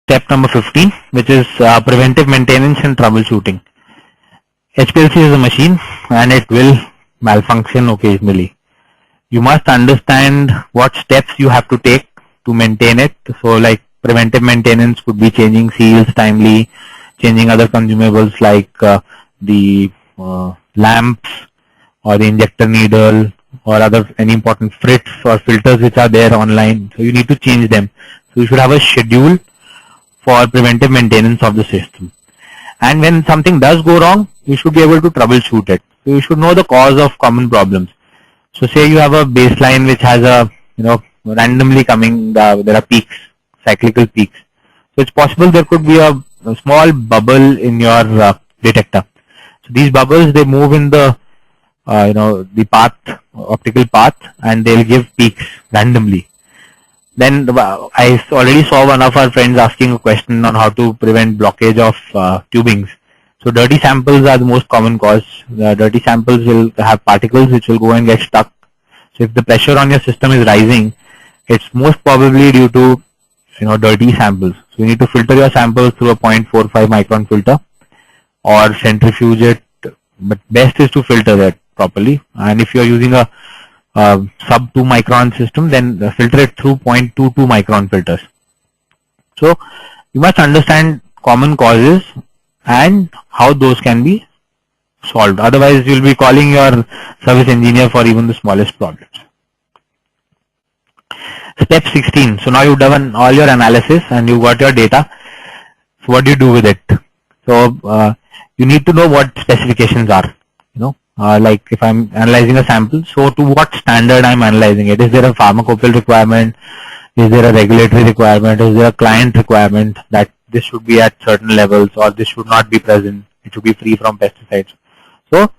step number 15, which is preventive maintenance and troubleshooting. HPLC is a machine and it will malfunction occasionally. You must understand what steps you have to take to maintain it. So like preventive maintenance could be changing seals timely, changing other consumables like the lamps or the injector needle or any important frits or filters which are there online. So you need to change them. So you should have a schedule for preventive maintenance of the system. And when something does go wrong, you should be able to troubleshoot it. So you should know the cause of common problems. So say you have a baseline which has a, randomly coming, there are peaks, cyclical peaks. So it's possible there could be a small bubble in your detector. So these bubbles, they move in the, the path, optical path, and they'll give peaks randomly. Then I already saw one of our friends asking a question on how to prevent blockage of tubings. So dirty samples are the most common cause. Dirty samples will have particles which will go and get stuck. So if the pressure on your system is rising, it's most probably due to dirty samples. So you need to filter your samples through a 0.45 micron filter or centrifuge it, but best is to filter it properly. And if you're using a sub 2 micron system, then filter it through 0.22 micron filters. So you must understand common causes and how those can be solved. Otherwise, you'll be calling your service engineer for even the smallest problems. Step 16. So now you've done all your analysis and you've got your data. So what do you do with it? So you need to know what specifications are. Like if I'm analyzing a sample, so to what standard I'm analyzing it? Is there a pharmacopoeial requirement? Is there a regulatory requirement? Is there a client requirement that this should be at certain levels or this should not be present? It should be free from pesticides. So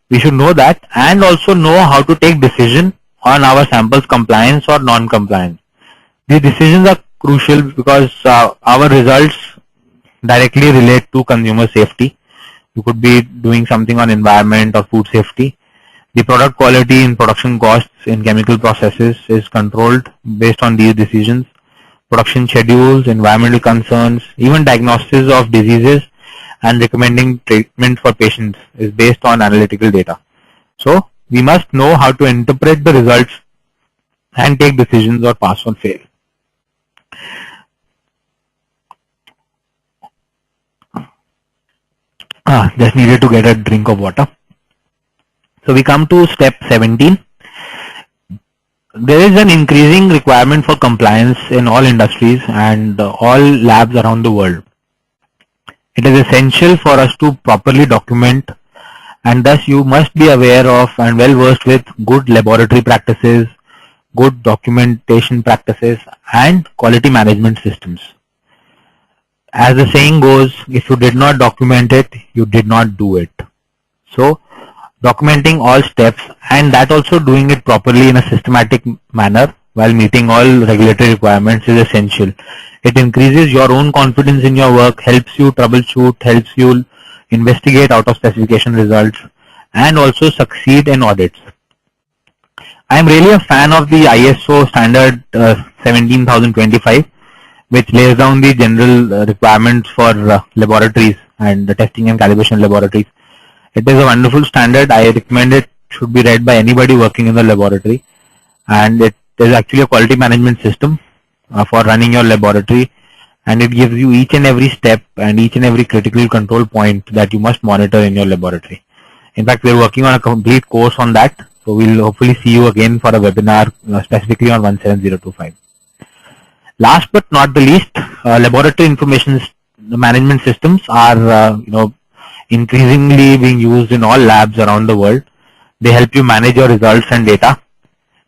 we should know that and also know how to take decision on our samples compliance or non-compliance. These decisions are crucial because our results directly relate to consumer safety. You could be doing something on environment or food safety. The product quality and production costs in chemical processes is controlled based on these decisions. Production schedules, environmental concerns, even diagnosis of diseases and recommending treatment for patients is based on analytical data. So we must know how to interpret the results and take decisions or pass or fail. Just needed to get a drink of water. So we come to step 17. There is an increasing requirement for compliance in all industries and all labs around the world. It is essential for us to properly document, and thus you must be aware of and well versed with good laboratory practices, good documentation practices, and quality management systems. As the saying goes, if you did not document it, you did not do it. So documenting all steps and that also doing it properly in a systematic manner while meeting all regulatory requirements is essential. It increases your own confidence in your work, helps you troubleshoot, helps you investigate out of specification results, and also succeed in audits. I am really a fan of the ISO standard 17025, which lays down the general requirements for laboratories and the testing and calibration laboratories. It is a wonderful standard. I recommend it should be read by anybody working in the laboratory, and it is actually a quality management system for running your laboratory, and it gives you each and every step and each and every critical control point that you must monitor in your laboratory. In fact, we are working on a complete course on that, so we'll hopefully see you again for a webinar specifically on 17025. Last but not the least, laboratory information management systems are increasingly being used in all labs around the world. They help you manage your results and data.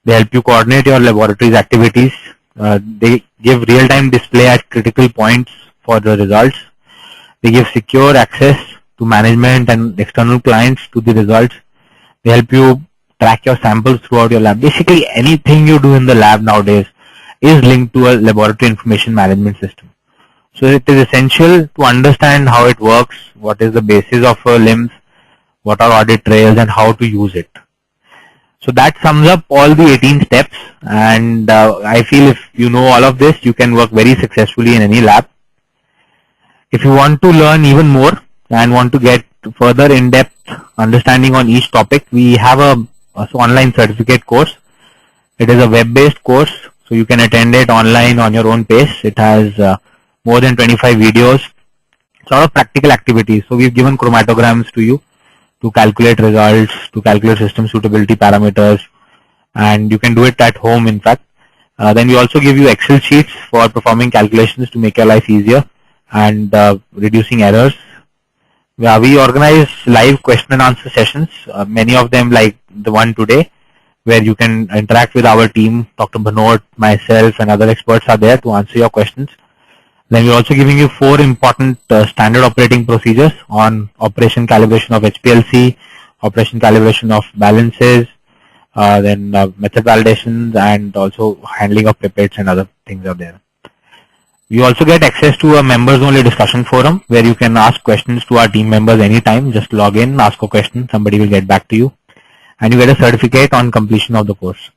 They help you coordinate your laboratory's activities. They give real-time display at critical points for the results. They give secure access to management and external clients to the results. They help you track your samples throughout your lab. Basically, anything you do in the lab nowadays is linked to a laboratory information management system. So it is essential to understand how it works, what is the basis of LIMS, what are audit trails, and how to use it. So that sums up all the 18 steps, and I feel if you know all of this, you can work very successfully in any lab. If you want to learn even more and want to get further in-depth understanding on each topic, we have a online certificate course. It is a web-based course, so you can attend it online on your own pace. It has more than 25 videos, a lot of practical activities. So we've given chromatograms to you to calculate results, to calculate system suitability parameters, and you can do it at home, in fact. Then we also give you Excel sheets for performing calculations to make your life easier and reducing errors. We organize live question and answer sessions, many of them like the one today, where you can interact with our team. Dr. Bhanot, myself, and other experts are there to answer your questions. Then we're also giving you 4 important standard operating procedures on operation calibration of HPLC, operation calibration of balances, then method validations, and also handling of pipettes and other things are there. You also get access to a members only discussion forum where you can ask questions to our team members anytime. Just log in, ask a question, somebody will get back to you, and you get a certificate on completion of the course.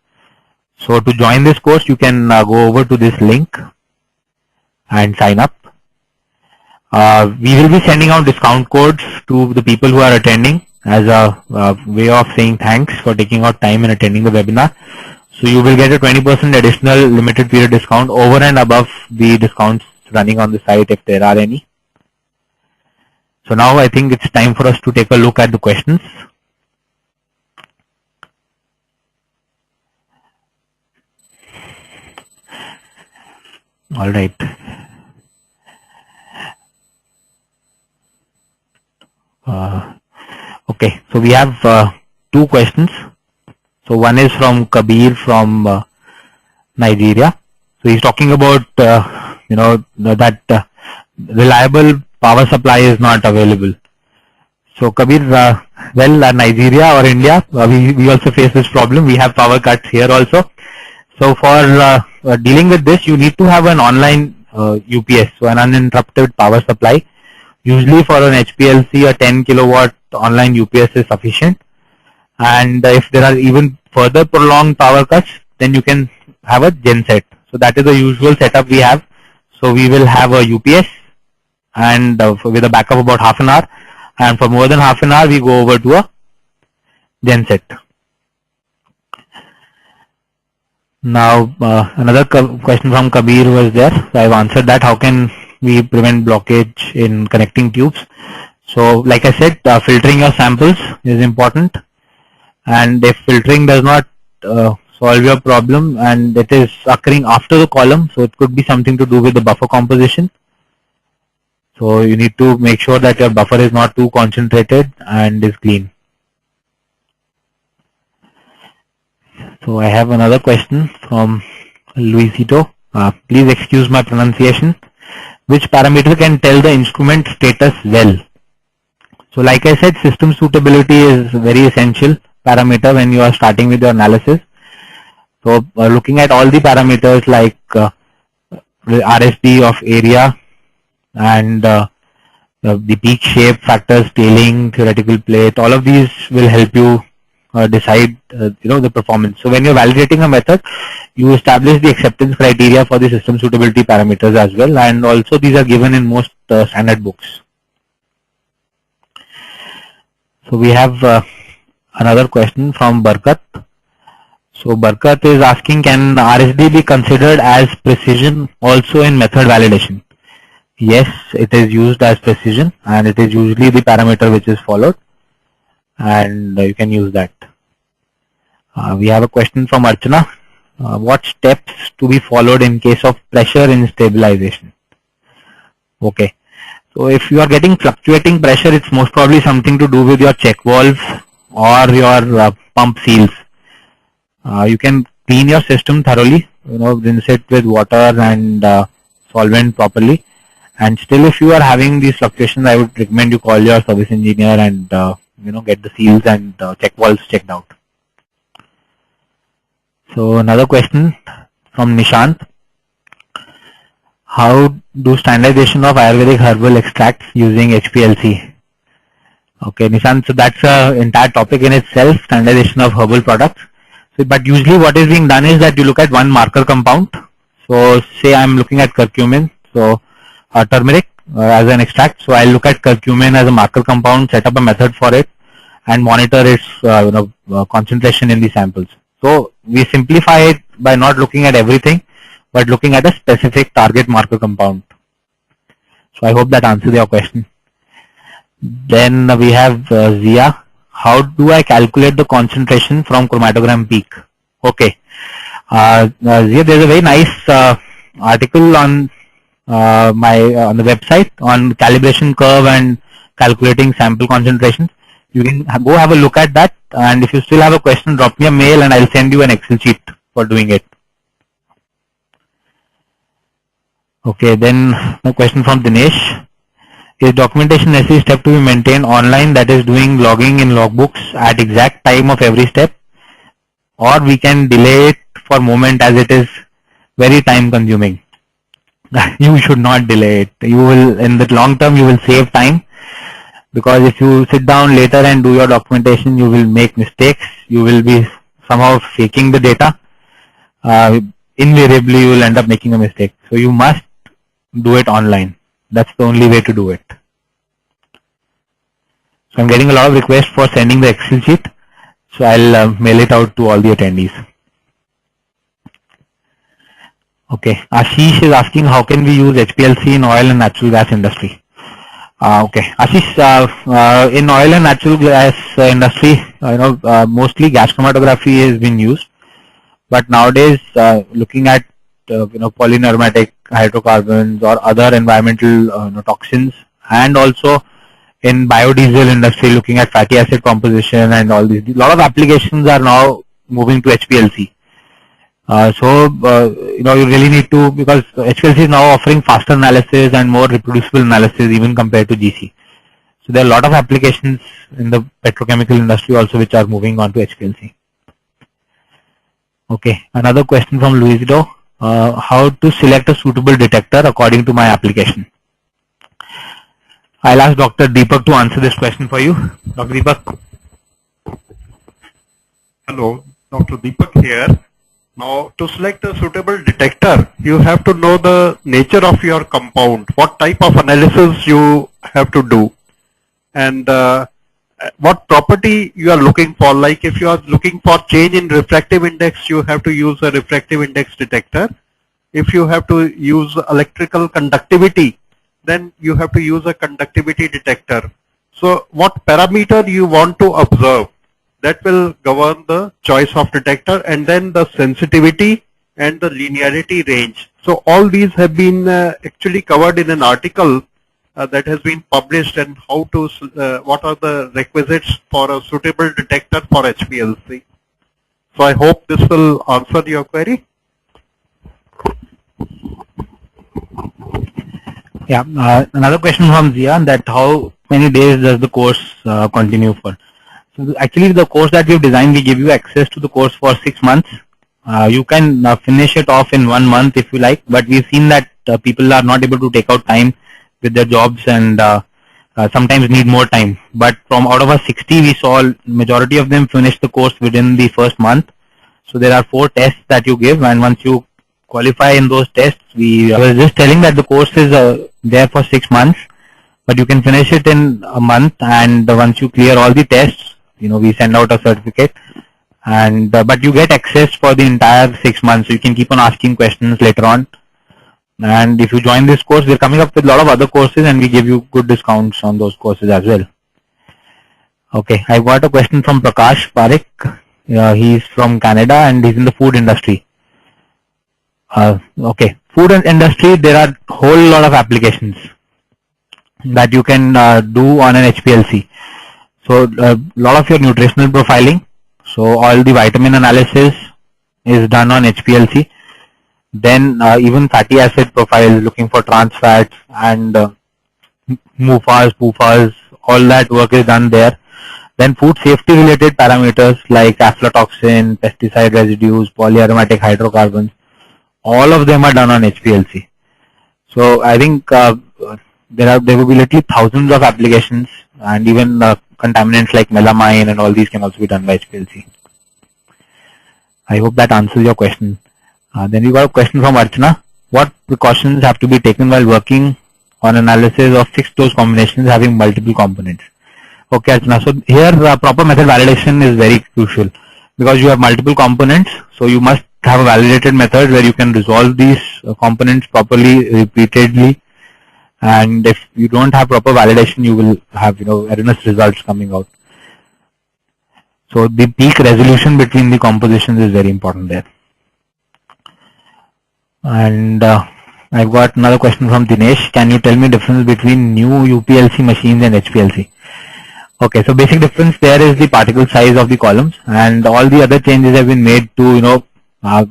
So to join this course, you can go over to this link and sign up. We will be sending out discount codes to the people who are attending as a way of saying thanks for taking out time and attending the webinar. So you will get a 20% additional limited period discount over and above the discounts running on the site if there are any. So now I think it's time for us to take a look at the questions. All right. Okay, so we have 2 questions. So one is from Kabir from Nigeria. So he's talking about that reliable power supply is not available. So Kabir, Nigeria or India, we also face this problem. We have power cuts here also. So for dealing with this, you need to have an online UPS, so an uninterrupted power supply. Usually for an HPLC, a 10 kilowatt online UPS is sufficient. And if there are even further prolonged power cuts, then you can have a genset. So that is the usual setup we have. So we will have a UPS and with a backup about half an hour. And for more than half an hour, we go over to a genset. Now, another question from Kabir was there. So I've answered that. How can we prevent blockage in connecting tubes? So, like I said, filtering your samples is important. And if filtering does not solve your problem and it is occurring after the column, so it could be something to do with the buffer composition. So you need to make sure that your buffer is not too concentrated and is clean. So I have another question from Luisito. Please excuse my pronunciation. Which parameter can tell the instrument status well? So like I said, system suitability is very essential parameter when you are starting with your analysis. So looking at all the parameters like RSD of area and the peak shape factors, tailing, theoretical plate, all of these will help you decide the performance. So when you're validating a method, you establish the acceptance criteria for the system suitability parameters as well, and also these are given in most standard books. So we have another question from Barkat. So Barkat is asking, can RSD be considered as precision also in method validation? Yes, it is used as precision and it is usually the parameter which is followed, and you can use that. We have a question from Archana. What steps to be followed in case of pressure in stabilization? Okay. So if you are getting fluctuating pressure, it's most probably something to do with your check valve or your pump seals. You can clean your system thoroughly, rinse it with water and solvent properly. And still, if you are having these fluctuations, I would recommend you call your service engineer and get the seals and check valves checked out. So another question from Nishant. How do standardization of Ayurvedic herbal extracts using HPLC? Okay, Nishant, so that's an entire topic in itself, standardization of herbal products. So, but usually what is being done is that you look at one marker compound. So say I'm looking at curcumin, so turmeric, as an extract. So I'll look at curcumin as a marker compound, set up a method for it, and monitor its concentration in the samples. So we simplify it by not looking at everything, but looking at a specific target marker compound. So I hope that answers your question. Then we have Zia. How do I calculate the concentration from chromatogram peak? Okay. Zia, there's a very nice article on on the website on calibration curve and calculating sample concentrations. You can go have a look at that, and if you still have a question, drop me a mail and I'll send you an Excel sheet for doing it. Okay, then a question from Dinesh. Is documentation necessary step to be maintained online, that is doing logging in logbooks at exact time of every step, or we can delay it for moment as it is very time consuming? You should not delay it. You will, in the long term, you will save time, because if you sit down later and do your documentation, you will make mistakes. You will be somehow faking the data. Invariably, you will end up making a mistake. So you must do it online. That's the only way to do it. So I'm getting a lot of requests for sending the Excel sheet. So I'll mail it out to all the attendees. Okay, Ashish is asking how can we use HPLC in oil and natural gas industry. Okay, Ashish, in oil and natural gas industry, mostly gas chromatography has been used, but nowadays looking at polyaromatic hydrocarbons or other environmental toxins, and also in biodiesel industry looking at fatty acid composition and all these, a lot of applications are now moving to HPLC. You really need to, because HPLC is now offering faster analysis and more reproducible analysis even compared to GC. So there are a lot of applications in the petrochemical industry also which are moving on to HPLC. Okay, another question from Luisito. How to select a suitable detector according to my application? I'll ask Dr. Deepak to answer this question for you. Dr. Deepak. Hello, Dr. Deepak here. Now, to select a suitable detector, you have to know the nature of your compound, what type of analysis you have to do, and what property you are looking for. Like if you are looking for change in refractive index, you have to use a refractive index detector. If you have to use electrical conductivity, then you have to use a conductivity detector. So what parameter you want to observe, that will govern the choice of detector, and then the sensitivity and the linearity range. So all these have been actually covered in an article that has been published, and how to what are the requisites for a suitable detector for HPLC. So I hope this will answer your query. Yeah, another question from Zian, that how many days does the course continue for? So actually the course that we've designed, we give you access to the course for 6 months. You can finish it off in 1 month if you like, but we've seen that people are not able to take out time with their jobs and sometimes need more time. But from out of our 60, we saw majority of them finish the course within the first month. So there are 4 tests that you give, and once you qualify in those tests, I was just telling that the course is there for 6 months, but you can finish it in a month, and once you clear all the tests, we send out a certificate, and but you get access for the entire 6 months, so you can keep on asking questions later on. And if you join this course, we're coming up with a lot of other courses, and we give you good discounts on those courses as well. Okay, I got a question from Prakash Parekh. He's from Canada and he's in the food industry. Okay, food industry, there are a whole lot of applications that you can do on an HPLC. So a lot of your nutritional profiling, so all the vitamin analysis is done on HPLC. Then even fatty acid profiles, looking for trans fats and MUFAs, PUFAs, all that work is done there. Then food safety related parameters like aflatoxin, pesticide residues, polyaromatic hydrocarbons, all of them are done on HPLC. So I think there will be literally thousands of applications, and even contaminants like melamine and all these can also be done by HPLC. I hope that answers your question. Then we got a question from Archana. What precautions have to be taken while working on analysis of fixed dose combinations having multiple components. Okay, Archana. So here proper method validation is very crucial because you have multiple components. So you must have a validated method where you can resolve these components properly, repeatedly. And if you don't have proper validation, you will have erroneous results coming out. So the peak resolution between the compositions is very important there. And I got another question from Dinesh. Can you tell me the difference between new UPLC machines and HPLC? Okay, so basic difference there is the particle size of the columns, and all the other changes have been made to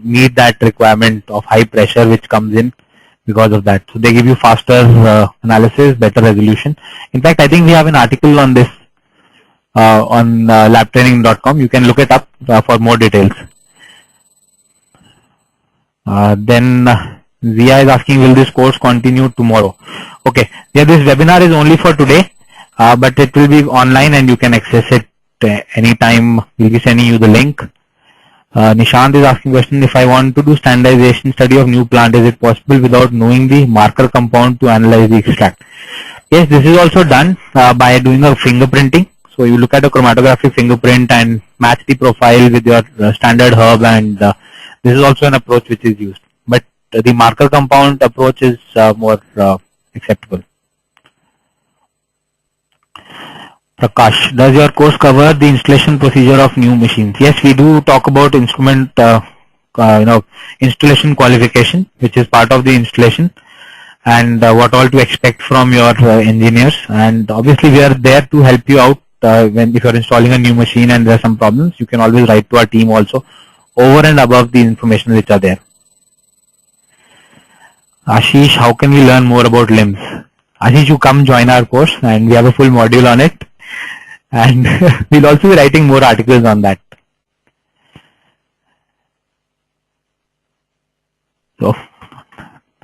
meet that requirement of high pressure which comes in because of that. So they give you faster analysis, better resolution. In fact, I think we have an article on this on labtraining.com. You can look it up for more details. Then Zia is asking, will this course continue tomorrow? Okay, yeah, this webinar is only for today, but it will be online and you can access it anytime. We'll be sending you the link. Nishant is asking question, if I want to do standardization study of new plant, is it possible without knowing the marker compound to analyze the extract? Yes, this is also done by doing a fingerprinting. So you look at a chromatographic fingerprint and match the profile with your standard herb, and this is also an approach which is used. But the marker compound approach is more acceptable. Prakash, does your course cover the installation procedure of new machines? Yes, we do talk about instrument, installation qualification, which is part of the installation, and what all to expect from your engineers. And obviously, we are there to help you out if you're installing a new machine and there are some problems. You can always write to our team also, over and above the information which are there. Ashish, how can we learn more about LIMS? Ashish, you come join our course, and we have a full module on it. And we'll also be writing more articles on that. So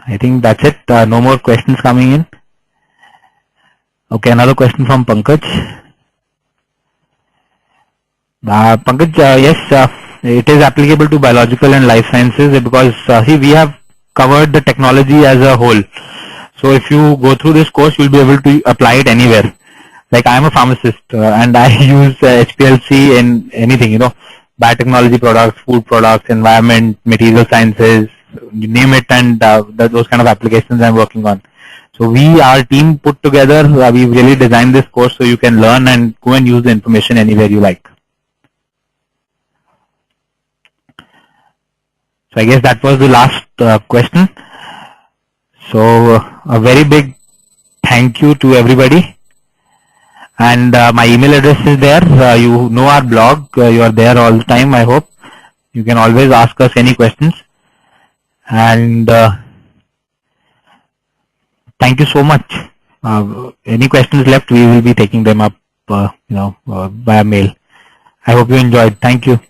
I think that's it. No more questions coming in. Okay, another question from Pankaj. Pankaj, yes, it is applicable to biological and life sciences because see, we have covered the technology as a whole. So if you go through this course, you'll be able to apply it anywhere. Like I am a pharmacist and I use HPLC in anything, biotechnology products, food products, environment, material sciences, you name it, and those kind of applications I'm working on. So our team put together, we've really designed this course so you can learn and go and use the information anywhere you like. So I guess that was the last question. So a very big thank you to everybody. And my email address is there. You know our blog. You are there all the time, I hope. You can always ask us any questions. And thank you so much. Any questions left, we will be taking them up via mail. I hope you enjoyed. Thank you.